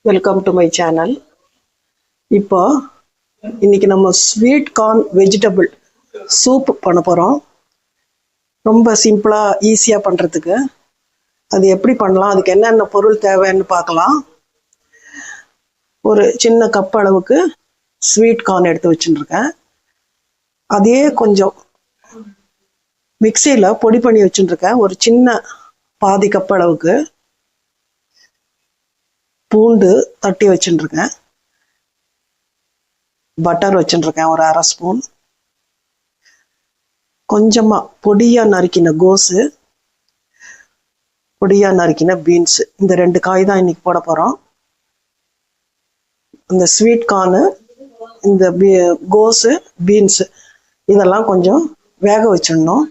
Welcome to my channel. இப்போ இன்னைக்கு நம்ம ஸ்வீட் கார்ன் வெஜிடபிள் சூப் பண்ண போகிறோம். ரொம்ப சிம்பிளாக ஈஸியாக பண்ணுறதுக்கு. அது எப்படி பண்ணலாம், அதுக்கு என்னென்ன பொருள் தேவைன்னு பார்க்கலாம். ஒரு சின்ன கப் அளவுக்கு ஸ்வீட் கார்ன் எடுத்து வச்சுருக்கேன். அதே கொஞ்சம் மிக்சியில் பொடி பண்ணி வச்சுருக்கேன். ஒரு சின்ன பாதி கப் அளவுக்கு பூண்டு தட்டி வச்சுருக்கேன். பட்டர் வச்சுருக்கேன் ஒரு அரை ஸ்பூன். கொஞ்சமாக பொடியாக நறுக்கின கோஸு, பொடியாக நறுக்கின பீன்ஸு. இந்த 2 காய் தான் இன்னைக்கு போட போகிறோம். இந்த ஸ்வீட் கார்னு, இந்த கோஸு, பீன்ஸு இதெல்லாம் கொஞ்சம் வேக வச்சிடணும்.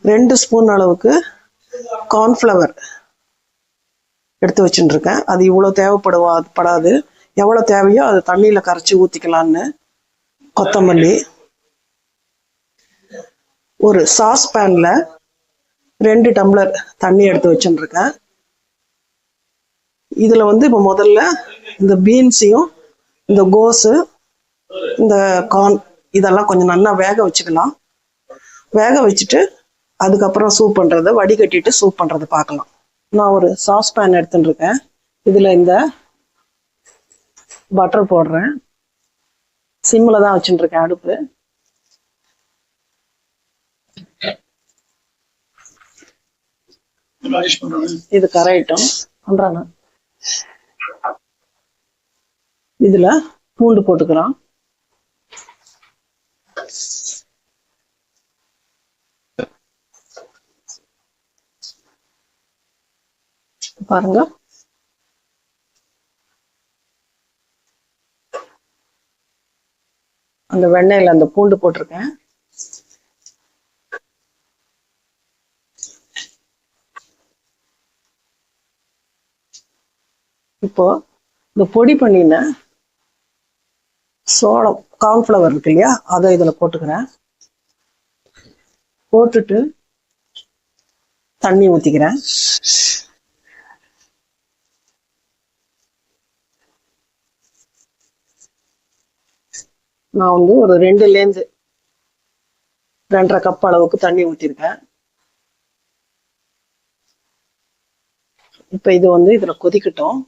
2 ஸ்பூன் அளவுக்கு கார்ன்ஃப்ளவர் எடுத்து வச்சுருக்கேன். அது இவ்வளோ தேவைப்படாது, எவ்வளோ தேவையோ அது தண்ணியில் கரைச்சி ஊற்றிக்கலான்னு. கொத்தமல்லி, ஒரு சாஸ் பேனில் 2 டம்ளர் தண்ணி எடுத்து வச்சுருக்கேன். இதில் இப்போ முதல்ல இந்த பீன்ஸையும் இந்த கோஸு இந்த கார்ன் இதெல்லாம் கொஞ்சம் நல்லா வேக வச்சுக்கலாம். வேக வச்சுட்டு அதுக்கப்புறம் சூப் பண்ணுறதை வடிகட்டிட்டு சூப் பண்ணுறதை பார்க்கலாம். நான் ஒரு சாஸ் பேன் எடுத்துட்டு இருக்கேன். இதில் இந்த பட்டர் போடுறேன். சிம்மில் தான் வச்சுட்டுருக்கேன் அடுப்பு. இது கரையட்டும் பண்றாங்க. இதுல பூண்டு போட்டுக்கிறோம். பாருங்க, அந்த வெண்ணெயில அந்த பூண்டு போட்டிருக்கேன். இப்போ இந்த பொடி பண்ணின சோளம் கார்ன்ஃப்ளவர் இருக்கு இல்லையா, அதை இதுல போட்டுக்கிறேன். போட்டுட்டு தண்ணி ஊத்திக்கிறேன். நான் ஒரு 2லேருந்து 2.5 கப் அளவுக்கு தண்ணி ஊற்றிருக்கேன். இப்போ இது இதுல கொதிக்கட்டும்.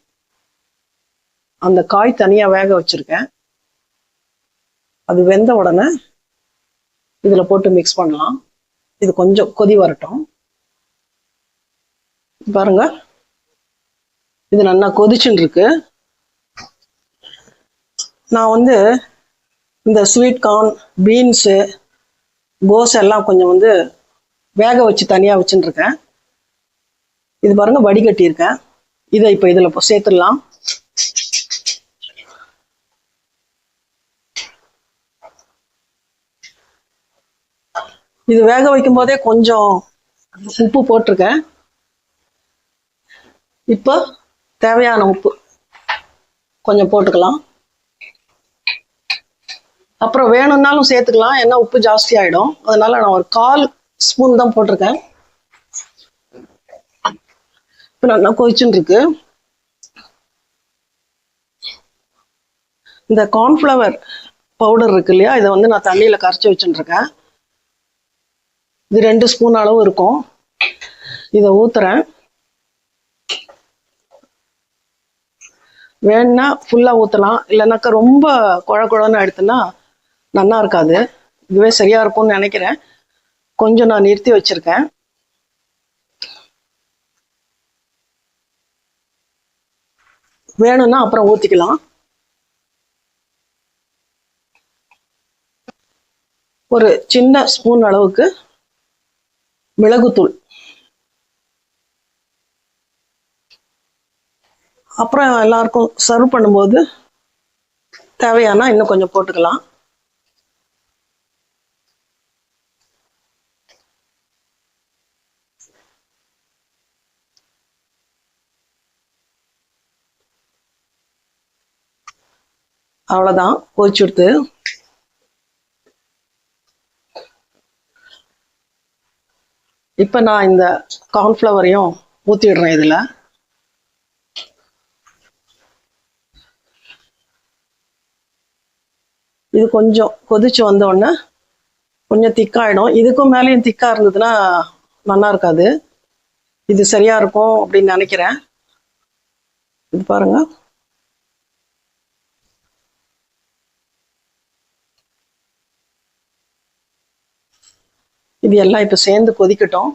அந்த காய் தனியா வேக வச்சிருக்கேன். அது வெந்த உடனே இதுல போட்டு மிக்ஸ் பண்ணலாம். இது கொஞ்சம் கொதி வரட்டும். பாருங்க, இது நல்லா கொதிச்சுன்னு இருக்கு. நான் இந்த ஸ்வீட் கார்ன், பீன்ஸு, கோஸ் எல்லாம் கொஞ்சம் வேக வச்சு தனியாக வச்சுட்டுருக்கேன். இது பாருங்க வடிகட்டியிருக்கேன். இதை இப்போ இதில் சேர்த்துடலாம். இது வேக வைக்கும் போதே கொஞ்சம் உப்பு போட்டிருக்கேன். இப்போ தேவையான உப்பு கொஞ்சம் போட்டுக்கலாம். அப்புறம் வேணும்னாலும் சேர்த்துக்கலாம், ஏன்னா உப்பு ஜாஸ்தி ஆயிடும். அதனால நான் ஒரு 1/4 ஸ்பூன் தான் போட்டிருக்கேன். இப்போ நல்லா கொதிச்சுட்டு இருக்கு. இந்த கார்ன்ஃப்ளவர் பவுடர் இருக்கு இல்லையா, இதை நான் தண்ணியில கரைச்சி வச்சுட்டு இருக்கேன். இது 2 ஸ்பூன் அளவு இருக்கும். இதை ஊத்துறேன். வேணும்னா ஃபுல்லா ஊத்தலாம், இல்லைன்னாக்கா ரொம்ப குழன்னு எடுத்துன்னா நல்லா இருக்காது. இதுவே சரியா இருக்கும்னு நினைக்கிறேன். கொஞ்சம் நான் நிறுத்தி வச்சிருக்கேன். வேணும்னா அப்புறம் ஊத்திக்கலாம். ஒரு சின்ன ஸ்பூன் அளவுக்கு மிளகுத்தூள், அப்புறம் எல்லாருக்கும் சர்வ் பண்ணும்போது தேவையானா இன்னும் கொஞ்சம் போட்டுக்கலாம். அவ்வளவுதான், கொதிச்சுடுத்து. இப்ப நான் இந்த கார்ன்ஃப்ளவரையும் ஊத்திடுறேன் இதுல. இது கொஞ்சம் கொதிச்சு வந்தோடனே கொஞ்சம் திக்காயிடும். இதுக்கும் மேலேயும் திக்கா இருந்ததுன்னா நல்லா இருக்காது. இது சரியா இருக்கும் அப்படின்னு நினைக்கிறேன். இது பாருங்க. இது எல்லாம் இப்ப சேர்ந்து கொதிக்கட்டும்.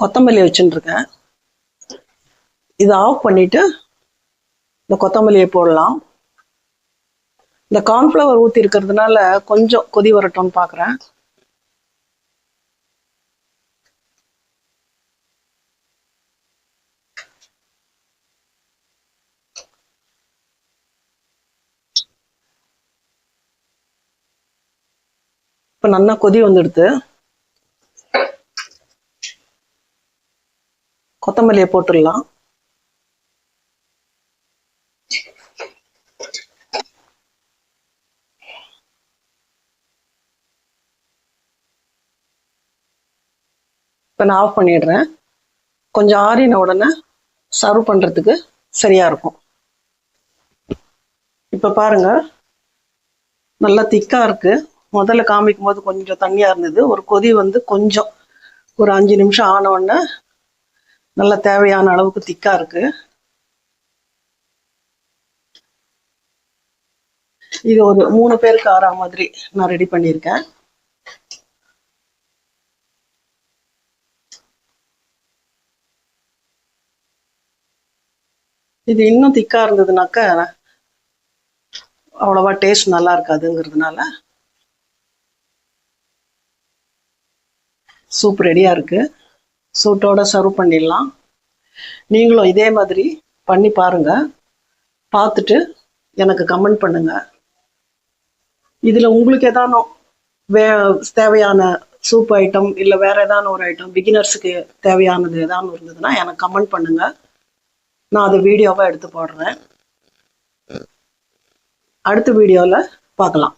கொத்தமல்லி வச்சுட்டு இருக்கேன். இதை ஆஃப் பண்ணிட்டு இந்த கொத்தமல்லியை போடலாம். இந்த கார்ன்ஃப்ளவர் ஊற்றி இருக்கிறதுனால கொஞ்சம் கொதி வரட்டும்னு பார்க்குறேன். இப்போ நல்லா கொதி வந்துடுது. கொத்தமல்லியை போட்டுடலாம். இப்போ நான் ஆஃப் பண்ணிடுறேன். கொஞ்சம் ஆறின உடனே சர்வ் பண்ணுறதுக்கு சரியாக இருக்கும். இப்போ பாருங்க, நல்லா திக்காக இருக்குது. முதல்ல காமிக்கும் போது கொஞ்சம் தண்ணியாக இருந்தது. ஒரு கொதி வந்து கொஞ்சம் ஒரு 5 நிமிஷம் ஆன உடனே நல்லா தேவையான அளவுக்கு திக்காக இருக்குது. இது ஒரு 3 பேருக்கு ஆற மாதிரி நான் ரெடி பண்ணியிருக்கேன். இது இன்னும் திக்கா இருந்ததுனாக்க அவ்வளவா டேஸ்ட் நல்லா இருக்காதுங்கிறதுனால சூப் ரெடியா இருக்கு. சூட்டோட சர்வ் பண்ணிடலாம். நீங்களும் இதே மாதிரி பண்ணி பாருங்க. பார்த்துட்டு எனக்கு கமெண்ட் பண்ணுங்க. இதுல உங்களுக்கு ஏதானோ தேவையான சூப் ஐட்டம் இல்லை வேற ஏதான ஒரு ஐட்டம் பிகினர்ஸுக்கு தேவையானது ஏதானு இருந்ததுன்னா எனக்கு கமெண்ட் பண்ணுங்க. நான் அதை வீடியோவா எடுத்து போடுறேன். அடுத்த வீடியோவில் பார்க்கலாம்.